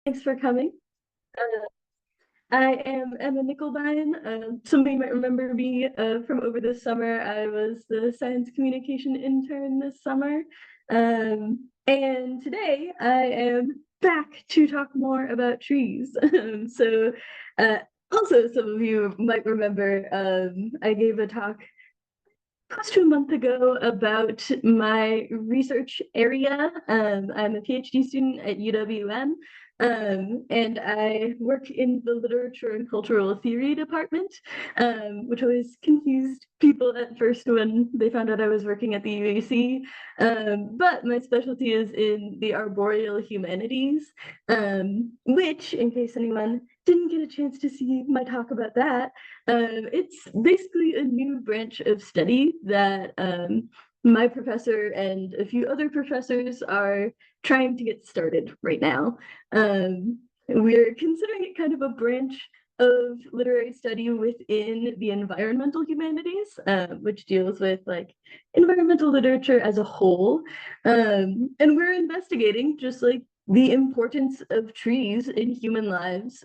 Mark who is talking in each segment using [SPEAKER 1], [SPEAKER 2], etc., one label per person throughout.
[SPEAKER 1] Thanks for coming. Uh, I am Emma Nickelbine. Some of you might remember me from over the summer. I was the science communication intern this summer. And today I am back to talk more about trees. Uh, Also, some of you might remember I gave a talk close to a month ago about my research area. I'm a PhD student at UWM, and I work in the literature and cultural theory department, which always confused people at first when they found out I was working at the UAC. But my specialty is in the arboreal humanities, which, in case anyone didn't get a chance to see my talk about that, it's basically a new branch of study that my professor and a few other professors are trying to get started right now. We're considering it kind of a branch of literary study within the environmental humanities, which deals with like environmental literature as a whole. And we're investigating just like the importance of trees in human lives,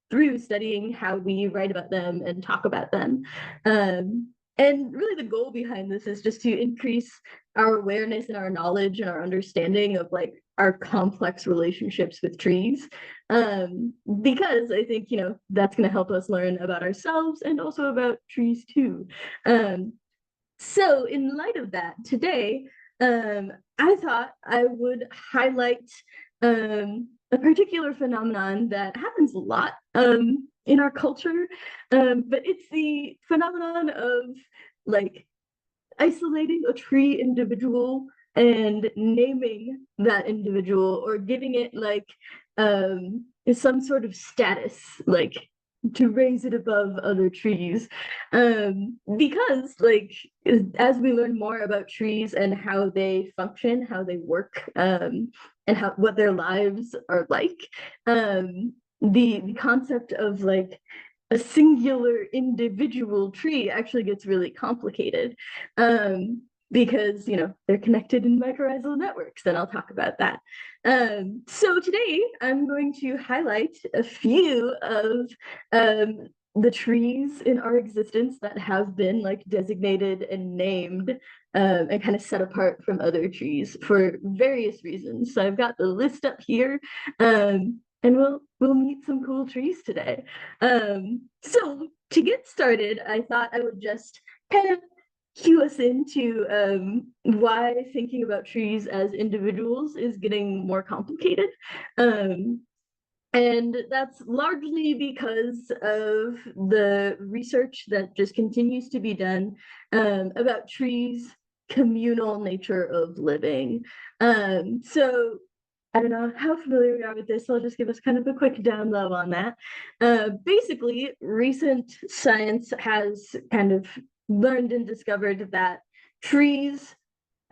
[SPEAKER 1] through studying how we write about them and talk about them. And really the goal behind this is just to increase our awareness and our knowledge and our understanding of like our complex relationships with trees. Because I think, that's going to help us learn about ourselves and also about trees too. So in light of that, today, I thought I would highlight a particular phenomenon that happens a lot in our culture, but it's the phenomenon of like isolating a tree individual and naming that individual or giving it like some sort of status, like to raise it above other trees. Because like as we learn more about trees and how they function, how they work, and how what their lives are like, the concept of like a singular individual tree actually gets really complicated, because they're connected in mycorrhizal networks, and I'll talk about that. So today I'm going to highlight a few of the trees in our existence that have been like designated and named, and kind of set apart from other trees for various reasons. So I've got the list up here, and we'll meet some cool trees today. So to get started, I thought I would just kind of cue us into why thinking about trees as individuals is getting more complicated. Um, and that's largely because of the research that just continues to be done about trees' communal nature of living. So I don't know how familiar we are with this, so I'll just give us kind of a quick down low on that. Basically, recent science has kind of learned and discovered that trees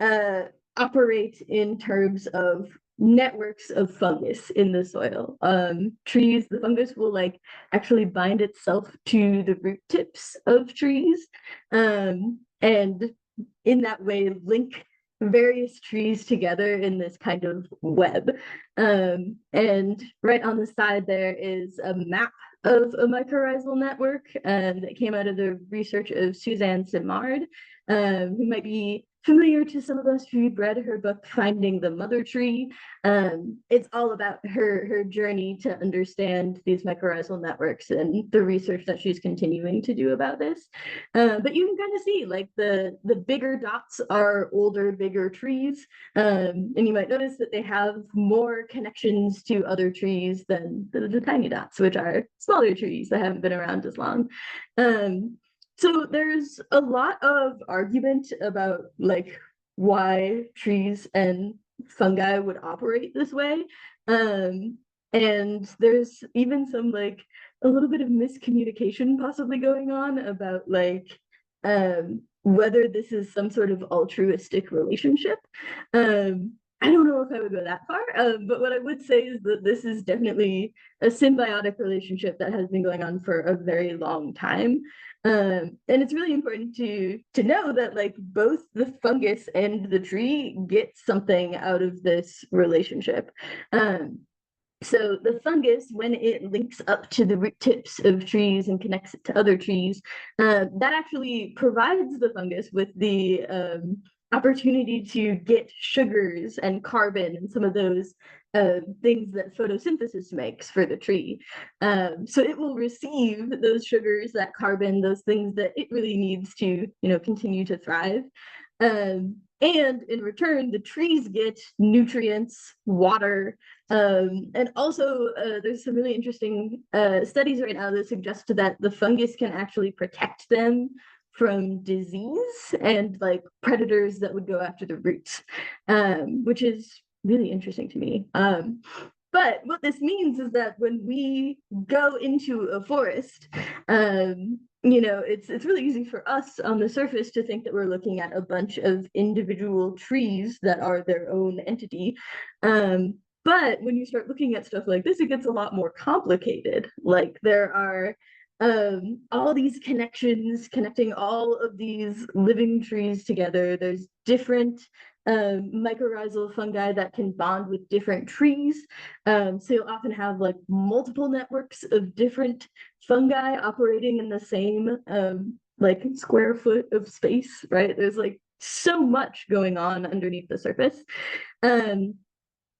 [SPEAKER 1] uh, operate in terms of networks of fungus in the soil. The fungus will like actually bind itself to the root tips of trees, and in that way link various trees together in this kind of web. And right on the side there is a map of a mycorrhizal network that came out of the research of Suzanne Simard, who might be familiar to some of us who've read her book Finding the Mother Tree. It's all about her journey to understand these mycorrhizal networks and the research that she's continuing to do about this. But you can kind of see like the bigger dots are older, bigger trees, and you might notice that they have more connections to other trees than the tiny dots, which are smaller trees that haven't been around as long. So there's a lot of argument about like why trees and fungi would operate this way. And there's even some like a little bit of miscommunication possibly going on about like whether this is some sort of altruistic relationship. I don't know if I would go that far, but what I would say is that this is definitely a symbiotic relationship that has been going on for a very long time. And it's really important to know that like both the fungus and the tree get something out of this relationship. So the fungus, when it links up to the root tips of trees and connects it to other trees, that actually provides the fungus with the opportunity to get sugars and carbon and some of those things that photosynthesis makes for the tree. So it will receive those sugars, that carbon, those things that it really needs to, continue to thrive. And in return, the trees get nutrients, water, and also, there's some really interesting studies right now that suggest that the fungus can actually protect them from disease and like predators that would go after the roots, which is really interesting to me. But what this means is that when we go into a forest, it's really easy for us on the surface to think that we're looking at a bunch of individual trees that are their own entity. But when you start looking at stuff like this, it gets a lot more complicated. Like there are all these connections connecting all of these living trees together. There's different mycorrhizal fungi that can bond with different trees. So you'll often have like multiple networks of different fungi operating in the same like square foot of space, right? There's like so much going on underneath the surface.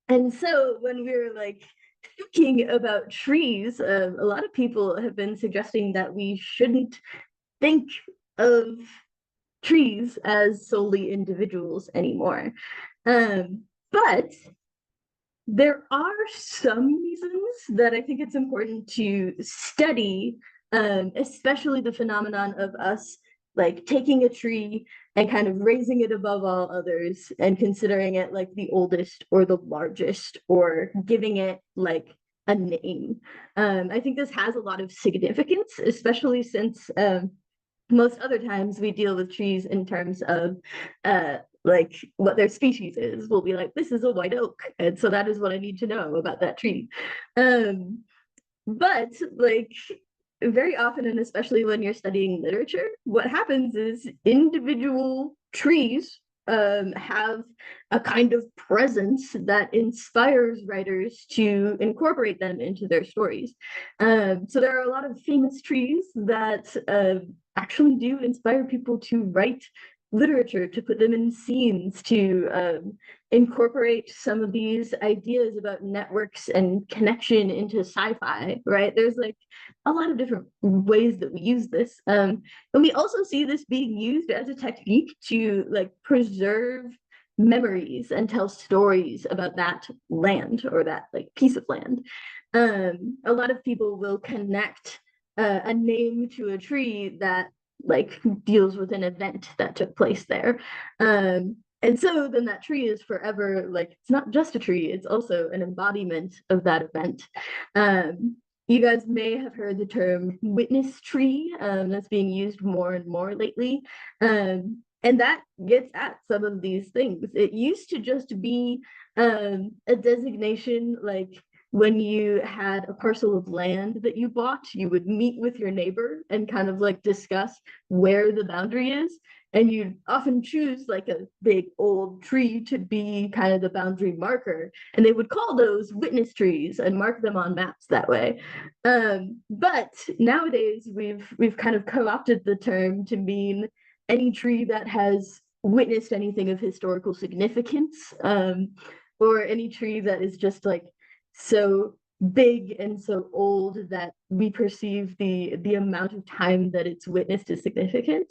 [SPEAKER 1] And so when we're like thinking about trees, a lot of people have been suggesting that we shouldn't think of trees as solely individuals anymore. But there are some reasons that I think it's important to study, especially the phenomenon of us like taking a tree and kind of raising it above all others and considering it like the oldest or the largest or giving it like a name. I think this has a lot of significance, especially since most other times we deal with trees in terms of like what their species is. We'll be like, this is a white oak, and so that is what I need to know about that tree. But like very often, and especially when you're studying literature, what happens is individual trees have a kind of presence that inspires writers to incorporate them into their stories. So there are a lot of famous trees that actually do inspire people to write literature, to put them in scenes, to incorporate some of these ideas about networks and connection into sci-fi, right? There's like a lot of different ways that we use this. And we also see this being used as a technique to like preserve memories and tell stories about that land or that like piece of land. A lot of people will connect a name to a tree that like deals with an event that took place there. And so then that tree is forever like it's not just a tree, it's also an embodiment of that event. You guys may have heard the term witness tree, that's being used more and more lately. And that gets at some of these things. It used to just be a designation like when you had a parcel of land that you bought, you would meet with your neighbor and kind of like discuss where the boundary is. And you'd often choose like a big old tree to be kind of the boundary marker. And they would call those witness trees and mark them on maps that way. But nowadays we've kind of co-opted the term to mean any tree that has witnessed anything of historical significance, or any tree that is just like so big and so old that we perceive the amount of time that it's witnessed is significant.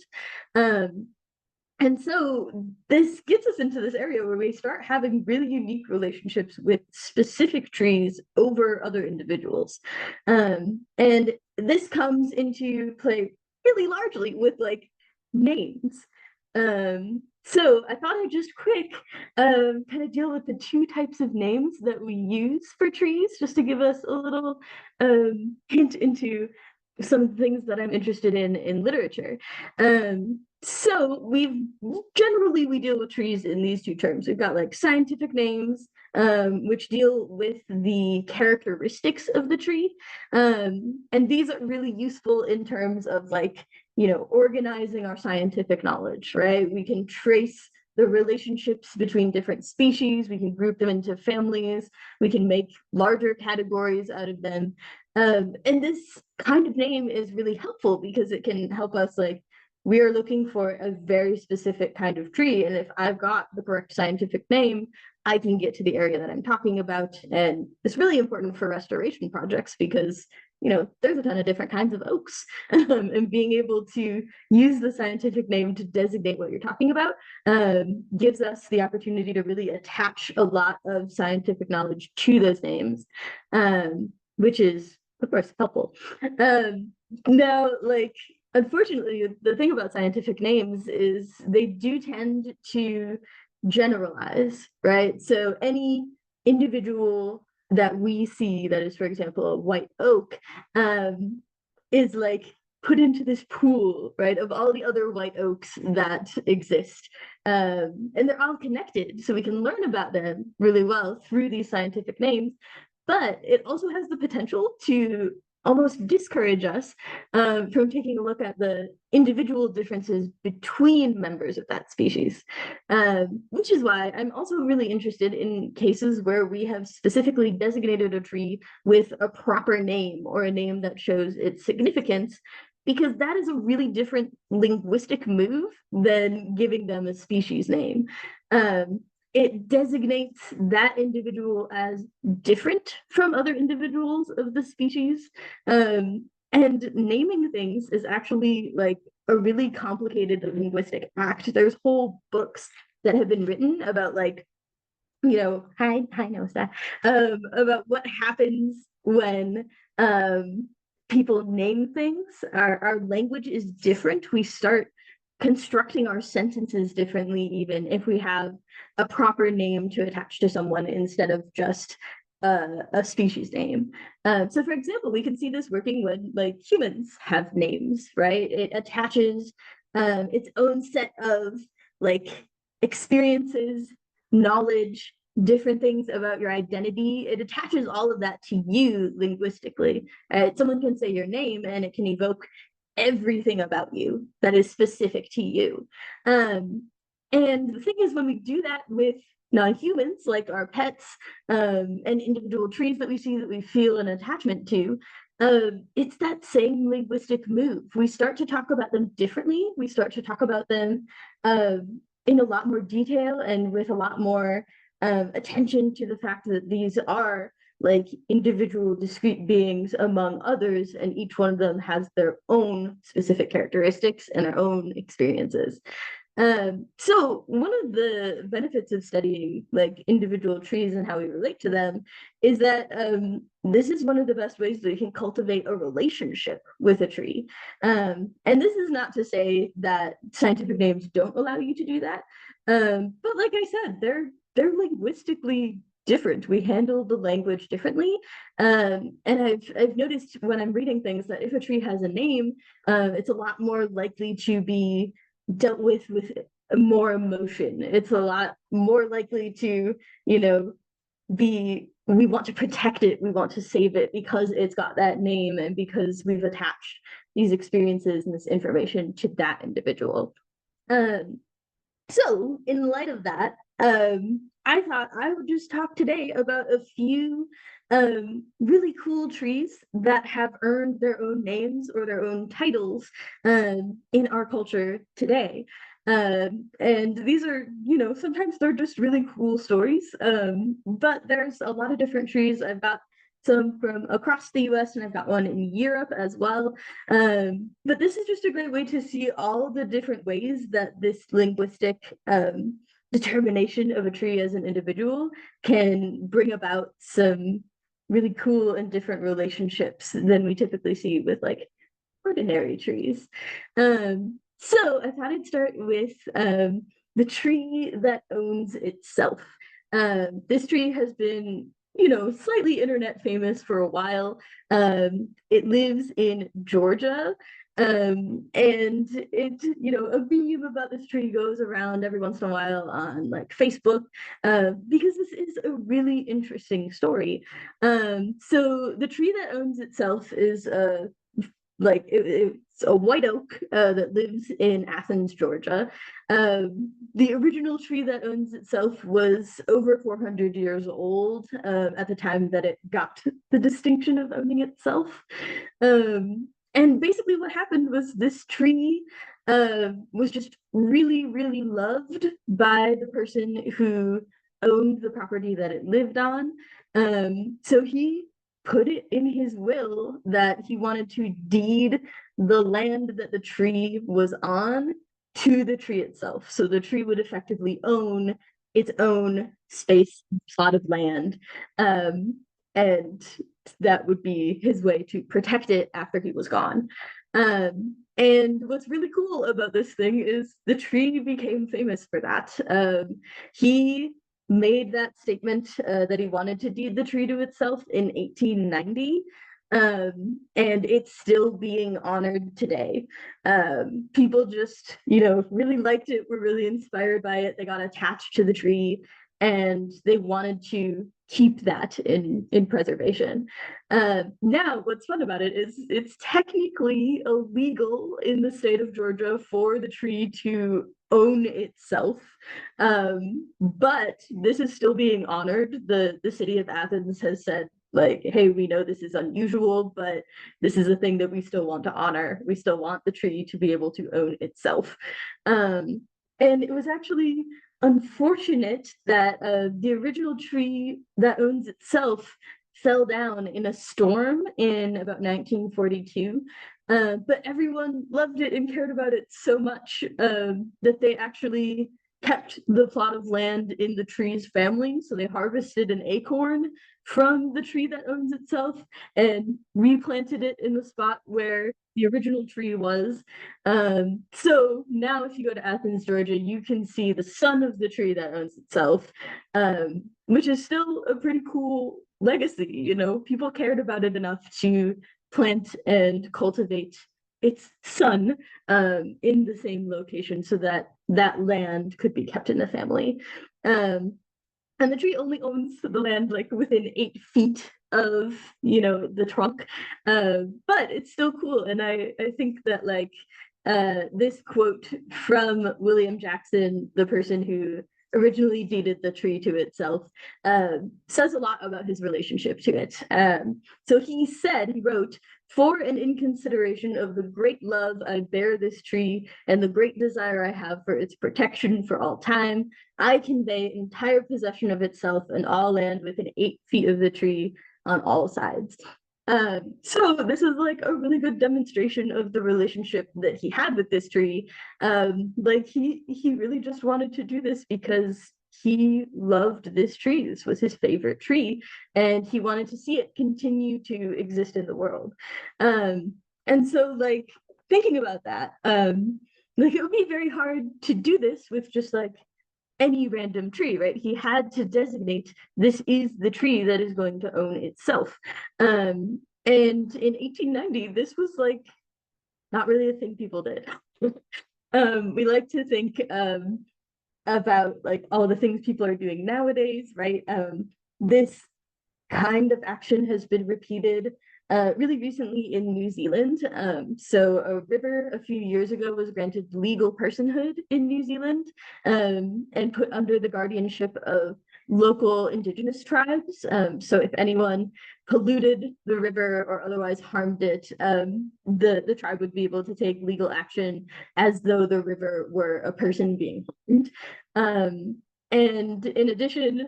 [SPEAKER 1] And so this gets us into this area where we start having really unique relationships with specific trees over other individuals. And this comes into play really largely with like names. So I thought I'd just quick kind of deal with the two types of names that we use for trees, just to give us a little hint into some things that I'm interested in literature. So we deal with trees in these two terms. We've got like scientific names, which deal with the characteristics of the tree. And these are really useful in terms of like, organizing our scientific knowledge, right? We can trace the relationships between different species. We can group them into families. We can make larger categories out of them. And this kind of name is really helpful because it can help us, like, we are looking for a very specific kind of tree. And if I've got the correct scientific name, I can get to the area that I'm talking about. And it's really important for restoration projects because, you know, there's a ton of different kinds of oaks. And being able to use the scientific name to designate what you're talking about gives us the opportunity to really attach a lot of scientific knowledge to those names, which is, of course, helpful. Now, like, unfortunately, the thing about scientific names is they do tend to generalize, right? So any individual that we see that is, for example, a white oak, is like put into this pool, right, of all the other white oaks that exist. And they're all connected, so we can learn about them really well through these scientific names. But it also has the potential to almost discourage us from taking a look at the individual differences between members of that species, which is why I'm also really interested in cases where we have specifically designated a tree with a proper name or a name that shows its significance, because that is a really different linguistic move than giving them a species name. It designates that individual as different from other individuals of the species. And naming things is actually like a really complicated linguistic act. There's whole books that have been written about, like, you know, hi Nosa, about what happens when people name things. Our language is different. We start constructing our sentences differently, even if we have a proper name to attach to someone instead of just a species name. So for example, we can see this working when, like, humans have names, right? It attaches its own set of, like, experiences, knowledge, different things about your identity. It attaches all of that to you linguistically. Someone can say your name and it can evoke everything about you that is specific to you. And the thing is, when we do that with non-humans, like our pets, and individual trees that we see that we feel an attachment to, it's that same linguistic move. We start to talk about them differently. We start to talk about them in a lot more detail and with a lot more attention to the fact that these are, like, individual discrete beings among others, and each one of them has their own specific characteristics and their own experiences. So one of the benefits of studying, like, individual trees and how we relate to them is that this is one of the best ways that you can cultivate a relationship with a tree. And this is not to say that scientific names don't allow you to do that. But like I said, they're linguistically different. We handle the language differently. And I've noticed when I'm reading things that if a tree has a name, it's a lot more likely to be dealt with more emotion. It's a lot more likely to, you know, we want to protect it, we want to save it because it's got that name and because we've attached these experiences and this information to that individual. So in light of that, I thought I would just talk today about a few really cool trees that have earned their own names or their own titles in our culture today. And these are, you know, sometimes they're just really cool stories, but there's a lot of different trees. I've got some from across the US and I've got one in Europe as well. But this is just a great way to see all the different ways that this linguistic determination of a tree as an individual can bring about some really cool and different relationships than we typically see with, like, ordinary trees. So I thought I'd start with the tree that owns itself. This tree has been, you know, slightly internet famous for a while. It lives in Georgia. And it, you know, a meme about this tree goes around every once in a while on, like, Facebook, because this is a really interesting story. So the tree that owns itself is like it's a white oak that lives in Athens, Georgia. The original tree that owns itself was over 400 years old at the time that it got the distinction of owning itself. And basically, what happened was this tree was just really, really loved by the person who owned the property that it lived on. So he put it in his will that he wanted to deed the land that the tree was on to the tree itself. So the tree would effectively own its own space, plot of land. And that would be his way to protect it after he was gone. And what's really cool about this thing is the tree became famous for that. He made that statement that he wanted to deed the tree to itself in 1890. And it's still being honored today. People just, really liked it, were really inspired by it. They got attached to the tree and they wanted to keep that in preservation. Now, what's fun about it is it's technically illegal in the state of Georgia for the tree to own itself. But this is still being honored. The city of Athens has said, like, hey, we know this is unusual, but this is a thing that we still want to honor. We still want the tree to be able to own itself. And it was actually unfortunate that the original tree that owns itself fell down in a storm in about 1942. But everyone loved it and cared about it so much that they actually kept the plot of land in the tree's family. So they harvested an acorn from the tree that owns itself and replanted it in the spot where the original tree was. So now if you go to Athens, Georgia, you can see the son of the tree that owns itself, which is still a pretty cool legacy. People cared about it enough to plant and cultivate its son in the same location so that that land could be kept in the family. And the tree only owns the land like within 8 feet of the trunk, but it's still cool. And I think that like this quote from William Jackson, the person who originally deeded the tree to itself, says a lot about his relationship to it. So he wrote, "For and in consideration of the great love I bear this tree and the great desire I have for its protection for all time, I convey entire possession of itself and all land within 8 feet of the tree on all sides." So this is like a really good demonstration of the relationship that he had with this tree. Like he really just wanted to do this because he loved this tree. This was his favorite tree, and he wanted to see it continue to exist in the world. And so like thinking about that, like it would be very hard to do this with just like any random tree, right? He had to designate this is the tree that is going to own itself. And in 1890, this was like not really a thing people did. We like to think about like all the things people are doing nowadays, right? This kind of action has been repeated really recently in New Zealand. So a river a few years ago was granted legal personhood in New Zealand and put under the guardianship of local indigenous tribes. So if anyone polluted the river or otherwise harmed it, the tribe would be able to take legal action as though the river were a person being harmed. And in addition,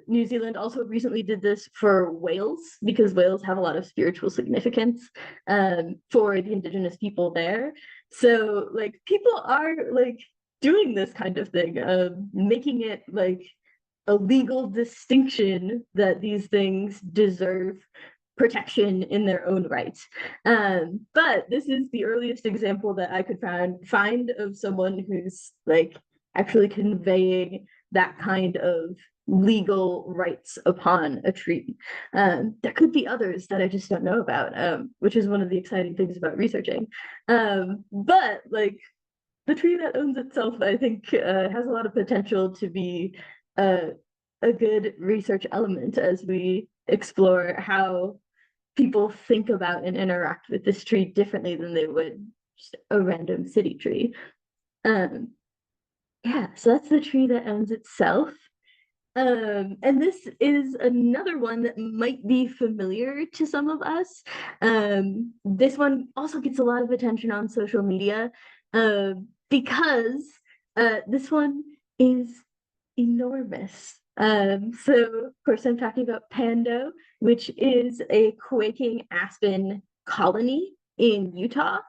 [SPEAKER 1] New Zealand also recently did this for whales because whales have a lot of spiritual significance for the indigenous people there. So like people are like doing this kind of thing, making it like a legal distinction that these things deserve protection in their own right. But this is the earliest example that I could find of someone who's like actually conveying that kind of legal rights upon a tree. There could be others that I just don't know about, which is one of the exciting things about researching. But like the tree that owns itself, I think, has a lot of potential to be a good research element as we explore how people think about and interact with this tree differently than they would just a random city tree. Um, yeah, so that's the tree that owns itself. And this is another one that might be familiar to some of us. This one also gets a lot of attention on social media because this one is enormous. So of course I'm talking about Pando, which is a quaking aspen colony in Utah.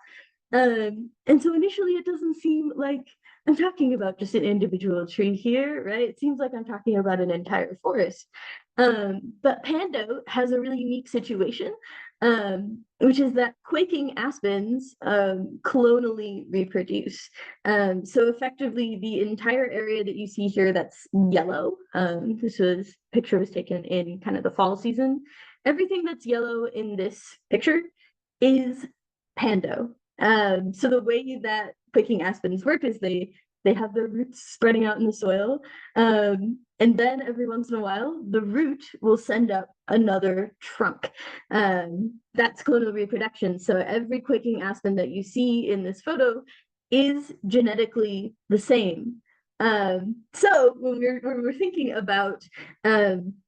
[SPEAKER 1] And so initially it doesn't seem like I'm talking about just an individual tree here, right? It seems like I'm talking about an entire forest. But Pando has a really unique situation, which is that quaking aspens clonally reproduce. So effectively, the entire area that you see here that's yellow, this picture was taken in kind of the fall season. Everything that's yellow in this picture is Pando. So the way that quaking aspens work is they have their roots spreading out in the soil, and then every once in a while, the root will send up another trunk. That's clonal reproduction. So every quaking aspen that you see in this photo is genetically the same. So when we're thinking about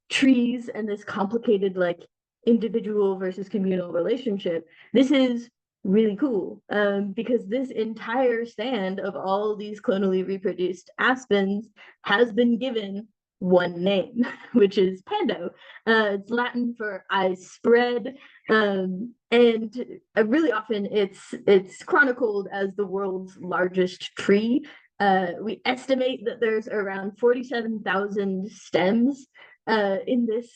[SPEAKER 1] trees and this complicated like individual versus communal relationship, this is really cool because this entire stand of all these clonally reproduced aspens has been given one name, which is Pando. It's Latin for I spread, and really often it's chronicled as the world's largest tree. We estimate that there's around 47,000 stems in this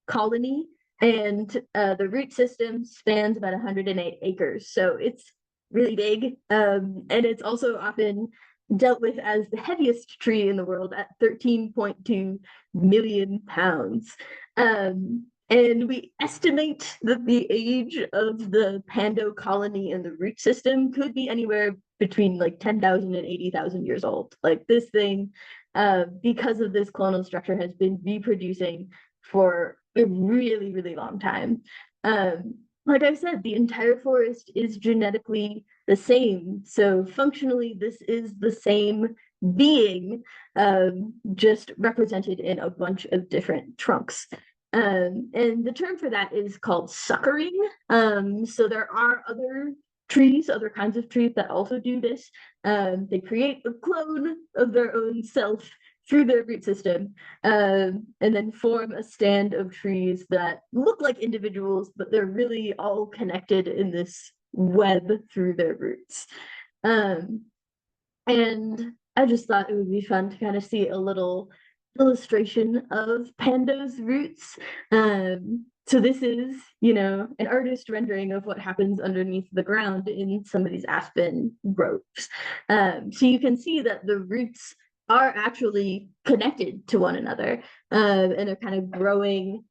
[SPEAKER 1] colony, and the root system spans about 108 acres. So it's really big. And it's also often dealt with as the heaviest tree in the world at 13.2 million pounds. And we estimate that the age of the Pando colony and the root system could be anywhere between like 10,000 and 80,000 years old. Like this thing, because of this clonal structure, has been reproducing for a really, really long time. Like I said, the entire forest is genetically the same. So functionally, this is the same being, just represented in a bunch of different trunks. And the term for that is called suckering. So there are other trees, other kinds of trees that also do this. They create a clone of their own self through their root system, and then form a stand of trees that look like individuals, but they're really all connected in this web through their roots. And I just thought it would be fun to kind of see a little illustration of Pando's roots. So this is, an artist rendering of what happens underneath the ground in some of these aspen groves. So you can see that the roots are actually connected to one another, and are kind of growing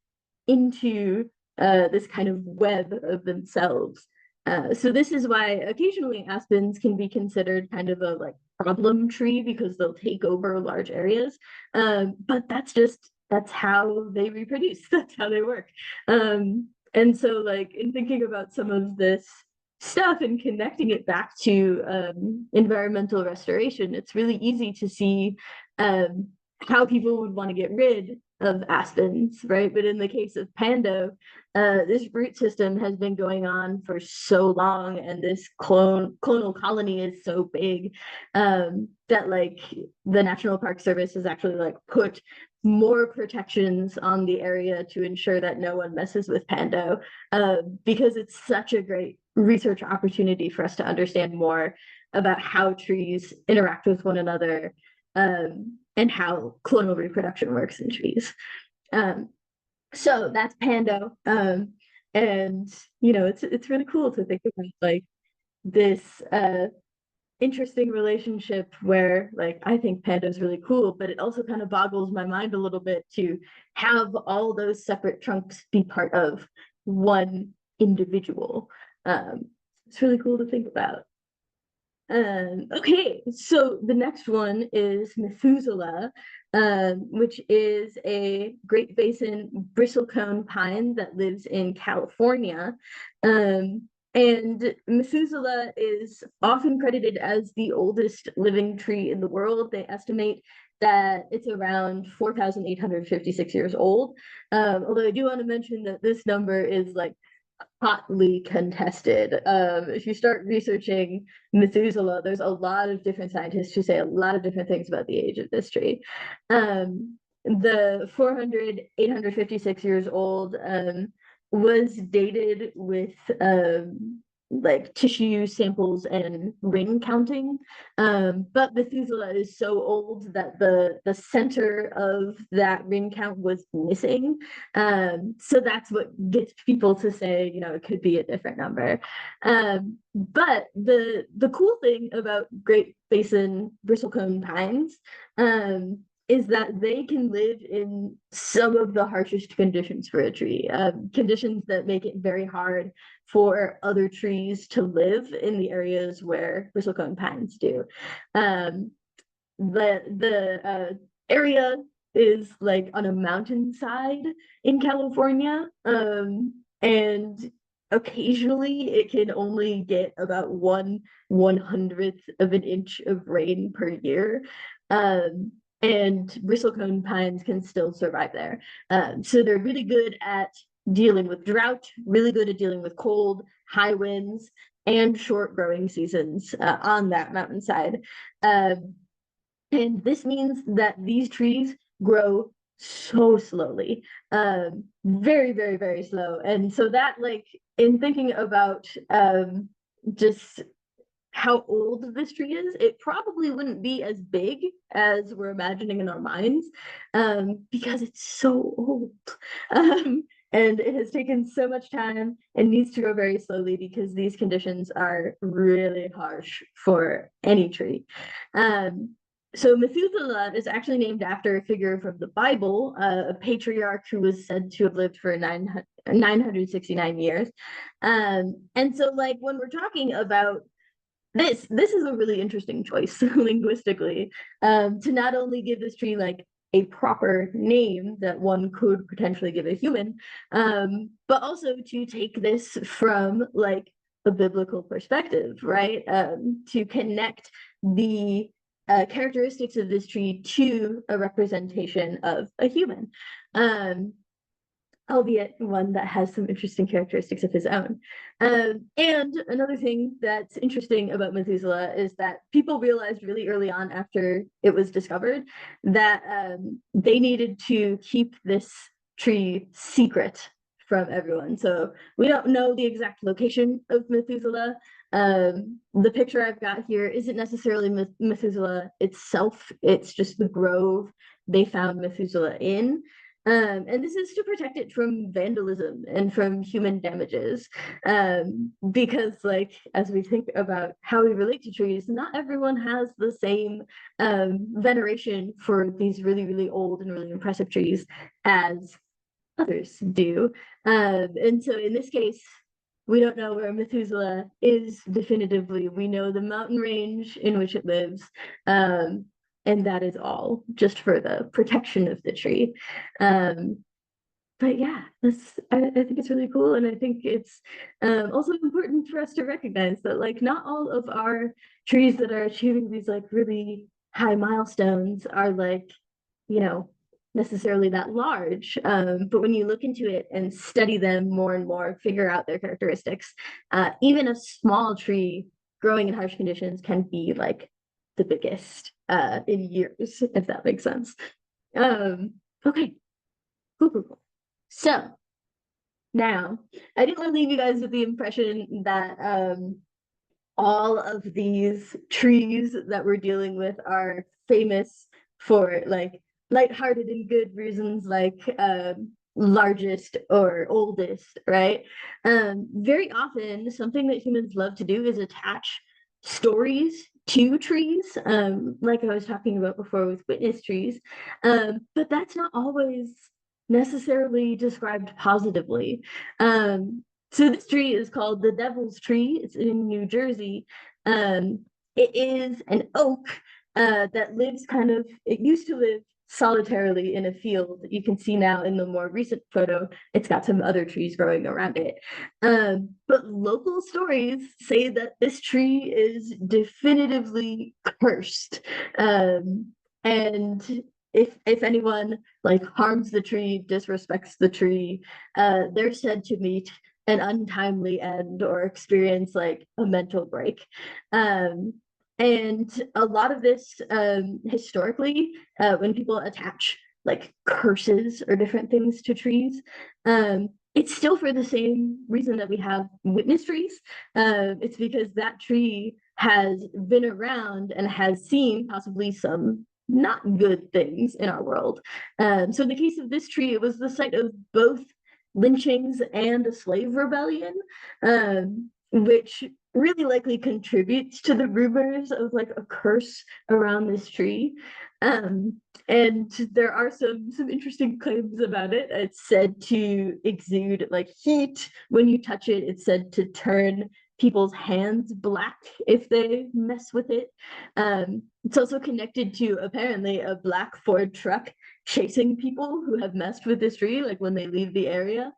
[SPEAKER 1] into this kind of web of themselves. So this is why occasionally aspens can be considered kind of a like problem tree because they'll take over large areas. But that's how they reproduce. That's how they work. And so like in thinking about some of this stuff and connecting it back to environmental restoration, it's really easy to see how people would want to get rid of aspens, right? But in the case of Pando, this root system has been going on for so long, and this clonal colony is so big that like the National Park Service has actually like put more protections on the area to ensure that no one messes with Pando, because it's such a great research opportunity for us to understand more about how trees interact with one another, and how clonal reproduction works in trees. So that's Pando. And it's really cool to think about like this interesting relationship where like I think Pando's really cool, but it also kind of boggles my mind a little bit to have all those separate trunks be part of one individual. It's really cool to think about. Okay, so the next one is Methuselah, which is a Great Basin bristlecone pine that lives in California. And Methuselah is often credited as the oldest living tree in the world. They estimate that it's around 4,856 years old. Although I do want to mention that this number is like hotly contested. If you start researching Methuselah, there's a lot of different scientists who say a lot of different things about the age of this tree. The 856 years old was dated with like tissue samples and ring counting. But Methuselah is so old that the center of that ring count was missing. So that's what gets people to say, it could be a different number. But the cool thing about Great Basin bristlecone pines is that they can live in some of the harshest conditions for a tree, conditions that make it very hard for other trees to live in the areas where bristlecone pines do. The area is like on a mountainside in California, and occasionally it can only get about 1/100th of an inch of rain per year. And bristlecone pines can still survive there. So they're really good at dealing with drought, really good at dealing with cold, high winds, and short growing seasons on that mountainside. And this means that these trees grow so slowly, very, very, very slow. And so that, like, in thinking about just how old this tree is, it probably wouldn't be as big as we're imagining in our minds, because it's so old. And it has taken so much time and needs to grow very slowly because these conditions are really harsh for any tree. So Methuselah is actually named after a figure from the Bible, a patriarch who was said to have lived for 969 years. And so, like, when we're talking about this is a really interesting choice linguistically, to not only give this tree like a proper name that one could potentially give a human, but also to take this from like a biblical perspective, right? To connect the characteristics of this tree to a representation of a human. Albeit one that has some interesting characteristics of his own. And another thing that's interesting about Methuselah is that people realized really early on after it was discovered that they needed to keep this tree secret from everyone. So we don't know the exact location of Methuselah. The picture I've got here isn't necessarily Methuselah itself, it's just the grove they found Methuselah in. And this is to protect it from vandalism and from human damages. Because, like, as we think about how we relate to trees, not everyone has the same veneration for these really, really old and really impressive trees as others do. And so in this case, we don't know where Methuselah is definitively. We know the mountain range in which it lives. And that is all, just for the protection of the tree. But yeah, I think it's really cool, and I think it's also important for us to recognize that, like, not all of our trees that are achieving these like really high milestones are like, necessarily that large. But when you look into it and study them more and more, figure out their characteristics, even a small tree growing in harsh conditions can be like the biggest in years, if that makes sense. Okay, cool. So now I didn't want to leave you guys with the impression that all of these trees that we're dealing with are famous for like lighthearted and good reasons, like largest or oldest, right? Very often something that humans love to do is attach stories to trees, like I was talking about before with witness trees, but that's not always necessarily described positively. So this tree is called the Devil's Tree. It's in New Jersey. It is an oak that lives it used to live solitarily in a field. You can see now in the more recent photo, it's got some other trees growing around it. But local stories say that this tree is definitively cursed. And if anyone like harms the tree, disrespects the tree, they're said to meet an untimely end or experience like a mental break. And a lot of this, historically, when people attach like curses or different things to trees, it's still for the same reason that we have witness trees. It's because that tree has been around and has seen possibly some not good things in our world. So in the case of this tree, it was the site of both lynchings and a slave rebellion, which really likely contributes to the rumors of like a curse around this tree. And there are some interesting claims about it. It's said to exude like heat when you touch it. It's said to turn people's hands black if they mess with it. It's also connected to apparently a black Ford truck chasing people who have messed with this tree, like when they leave the area.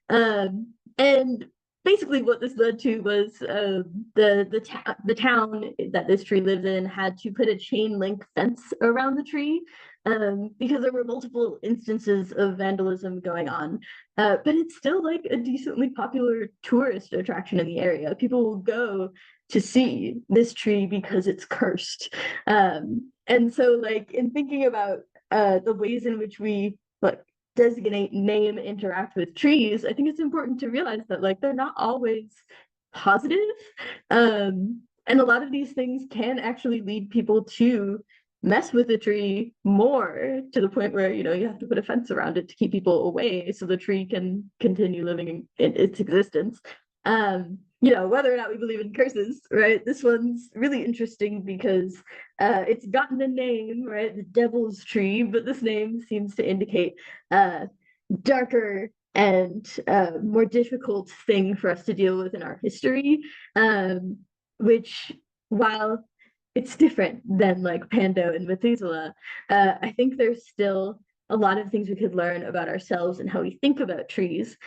[SPEAKER 1] And basically what this led to was the town that this tree lives in had to put a chain link fence around the tree, because there were multiple instances of vandalism going on. But it's still like a decently popular tourist attraction in the area. People will go to see this tree because it's cursed. And so like in thinking about the ways in which we like designate, name, interact with trees, I think it's important to realize that like they're not always positive. And a lot of these things can actually lead people to mess with the tree more, to the point where, you know, you have to put a fence around it to keep people away so the tree can continue living in its existence. You know, whether or not we believe in curses, right? This one's really interesting because it's gotten a name, right? The Devil's Tree, but this name seems to indicate darker and more difficult thing for us to deal with in our history, which, while it's different than like Pando and Methuselah, I think there's still a lot of things we could learn about ourselves and how we think about trees,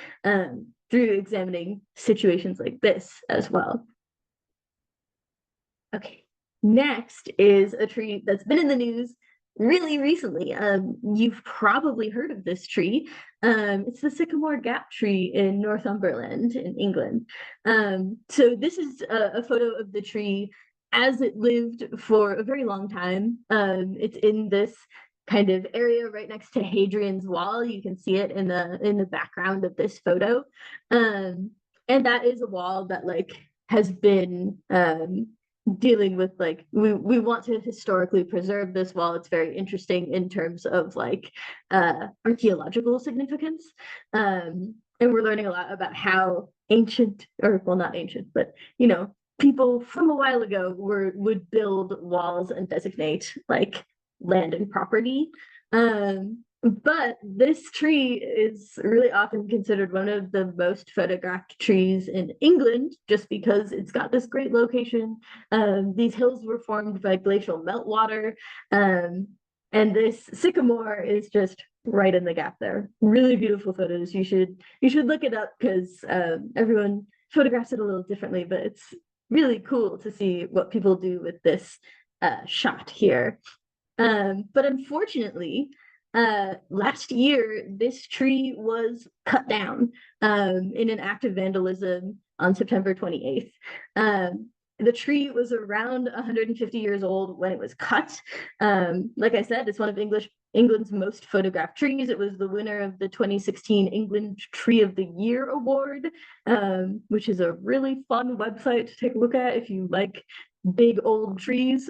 [SPEAKER 1] through examining situations like this as well. Okay, next is a tree that's been in the news really recently. You've probably heard of this tree. It's the sycamore gap tree in Northumberland in England. So this is a photo of the tree as it lived for a very long time. It's in this kind of area right next to Hadrian's Wall. You can see it in the background of this photo. And that is a wall that like has been dealing with like we want to historically preserve this wall. It's very interesting in terms of like archaeological significance. And we're learning a lot about how ancient, or well, not ancient, but you know, people from a while ago would build walls and designate like land and property. But this tree is really often considered one of the most photographed trees in England, just because it's got this great location. These hills were formed by glacial meltwater, and this sycamore is just right in the gap there. Really beautiful photos. You should look it up because everyone photographs it a little differently, but it's really cool to see what people do with this shot here. But unfortunately, last year, this tree was cut down in an act of vandalism on September 28th. The tree was around 150 years old when it was cut. Like I said, it's one of England's most photographed trees. It was the winner of the 2016 England Tree of the Year Award, which is a really fun website to take a look at if you like big old trees.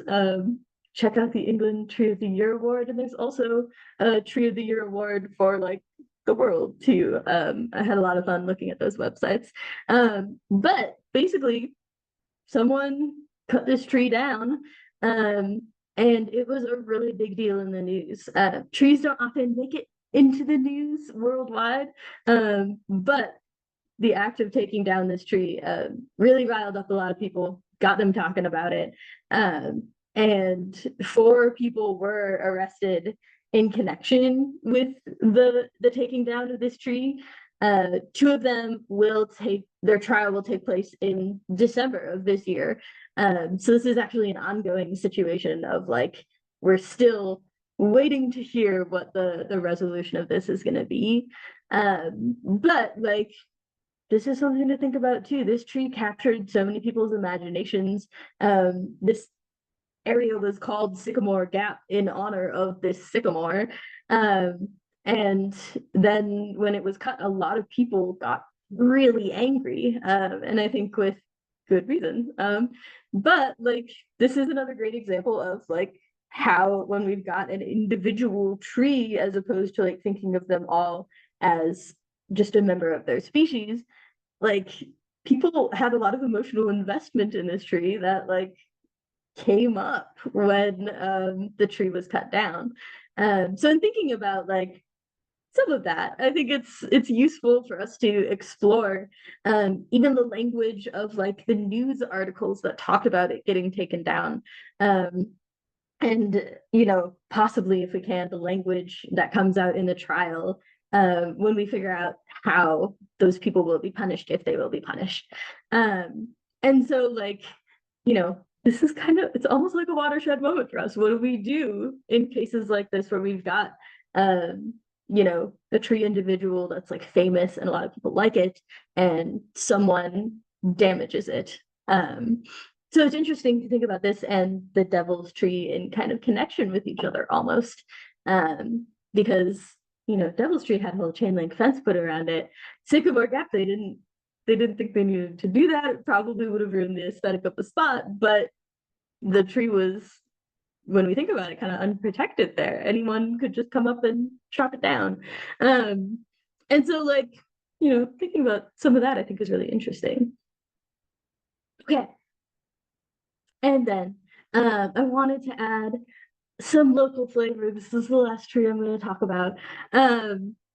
[SPEAKER 1] Check out the England Tree of the Year Award, and there's also a Tree of the Year Award for like the world too. I had a lot of fun looking at those websites. But basically, someone cut this tree down, and it was a really big deal in the news. Trees don't often make it into the news worldwide, but the act of taking down this tree really riled up a lot of people, got them talking about it. And 4 people were arrested in connection with the taking down of this tree. Two of them their trial will take place in December of this year. So this is actually an ongoing situation of like, we're still waiting to hear what the resolution of this is going to be. But like, this is something to think about too. This tree captured so many people's imaginations. This area was called Sycamore Gap in honor of this sycamore. And then when it was cut, a lot of people got really angry, and I think with good reason. But like, this is another great example of like how when we've got an individual tree as opposed to like thinking of them all as just a member of their species, like people had a lot of emotional investment in this tree that like came up when the tree was cut down. So in thinking about like some of that, I think it's useful for us to explore even the language of like the news articles that talk about it getting taken down. And you know, possibly if we can, the language that comes out in the trial when we figure out how those people will be punished, if they will be punished. And so like, you know, this is kind of, it's almost like a watershed moment for us. What do we do in cases like this where we've got you know, a tree individual that's like famous and a lot of people like it, and someone damages it? So it's interesting to think about this and the devil's tree in kind of connection with each other almost, because you know, devil's tree had a whole chain link fence put around it. Sycamore Gap, they didn't think they needed to do that. It probably would have ruined the aesthetic of the spot, but the tree was, when we think about it, kind of unprotected there. Anyone could just come up and chop it down. And so like, you know, thinking about some of that I think is really interesting. Okay. And then I wanted to add some local flavor. This is the last tree I'm going to talk about.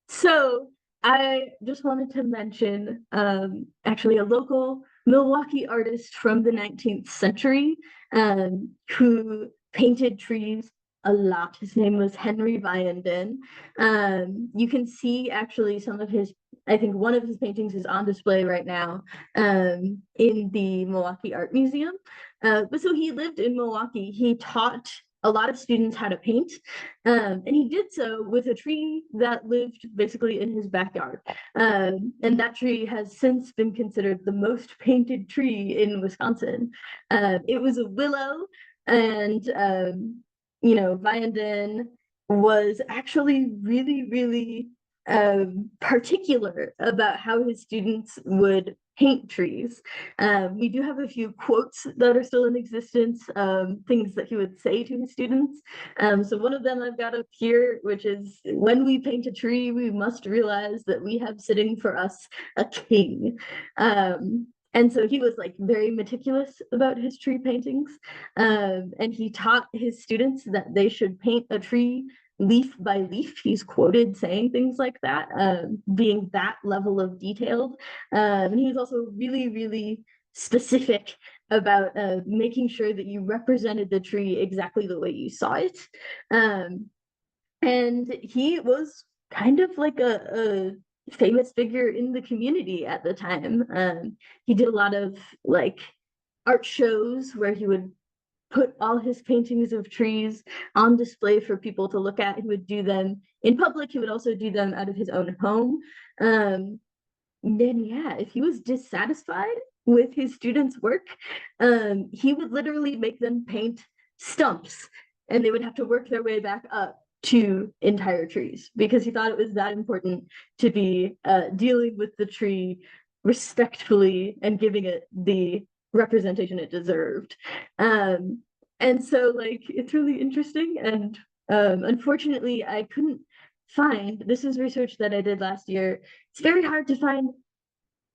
[SPEAKER 1] So I just wanted to mention actually a local Milwaukee artist from the 19th century who painted trees a lot. His name was Henry Vianden. You can see actually some of his, I think one of his paintings is on display right now in the Milwaukee Art Museum. But so he lived in Milwaukee. He taught a lot of students how to paint, and he did so with a tree that lived basically in his backyard. And that tree has since been considered the most painted tree in Wisconsin. It was a willow, and you know, Vianden was actually really, really particular about how his students would paint trees. We do have a few quotes that are still in existence, things that he would say to his students. So one of them I've got up here, which is, when we paint a tree, we must realize that we have sitting for us a king. And so he was like very meticulous about his tree paintings. And he taught his students that they should paint a tree leaf by leaf. He's quoted saying things like that, being that level of detailed. And he was also really, really specific about making sure that you represented the tree exactly the way you saw it. And he was kind of like a famous figure in the community at the time. He did a lot of like art shows where he would put all his paintings of trees on display for people to look at. He would do them in public. He would also do them out of his own home. Then yeah, if he was dissatisfied with his students' work, he would literally make them paint stumps, and they would have to work their way back up to entire trees, because he thought it was that important to be dealing with the tree respectfully and giving it the representation it deserved. And so like, it's really interesting. And unfortunately I couldn't find, this is research that I did last year, it's very hard to find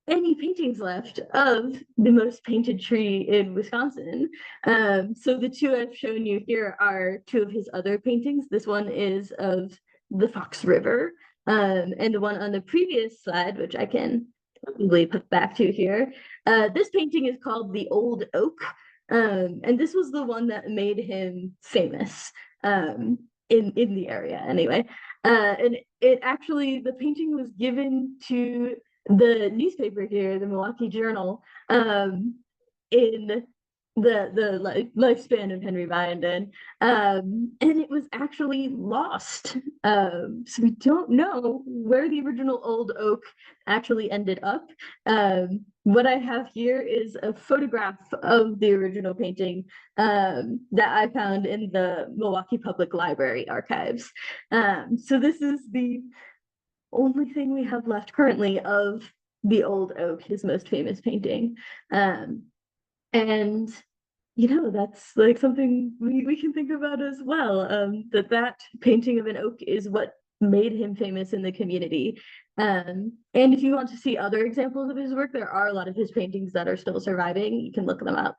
[SPEAKER 1] any paintings left of the most painted tree in Wisconsin. So the two I've shown you here are two of his other paintings. This one is of the Fox River, and the one on the previous slide, which I can probably put back to here. This painting is called The Old Oak, and this was the one that made him famous. in the area anyway. And it actually, the painting was given to the newspaper here, the Milwaukee Journal, in the lifespan of Henry Byenden, and it was actually lost. So we don't know where the original old oak actually ended up. What I have here is a photograph of the original painting that I found in the Milwaukee Public Library archives. So this is the only thing we have left currently of the old oak, his most famous painting. And that's like something we can think about as well, that painting of an oak is what made him famous in the community. And if you want to see other examples of his work, there are a lot of his paintings that are still surviving. You can look them up.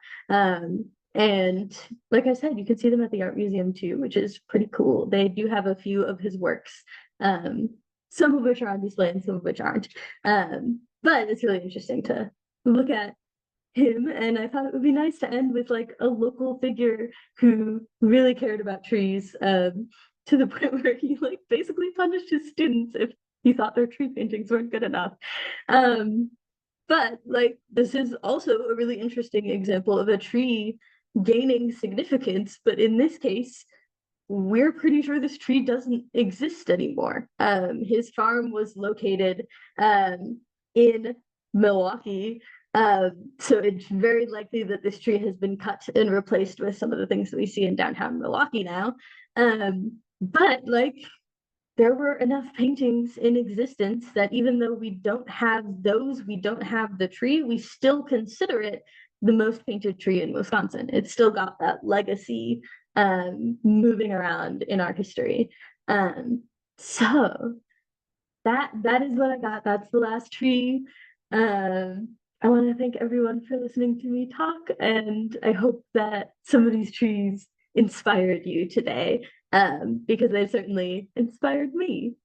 [SPEAKER 1] And like I said, you can see them at the art museum too, which is pretty cool. They do have a few of his works, some of which are on display and some of which aren't. But it's really interesting to look at him, and I thought it would be nice to end with like a local figure who really cared about trees, to the point where he like basically punished his students if he thought their tree paintings weren't good enough. But like this is also a really interesting example of a tree gaining significance, but in this case we're pretty sure this tree doesn't exist anymore. His farm was located in Milwaukee, so it's very likely that this tree has been cut and replaced with some of the things that we see in downtown Milwaukee now. But like there were enough paintings in existence that even though we don't have those, we don't have the tree, we still consider it the most painted tree in Wisconsin. It's still got that legacy moving around in our history. So that is what I got. That's the last tree. I want to thank everyone for listening to me talk, and I hope that some of these trees inspired you today, because they certainly inspired me.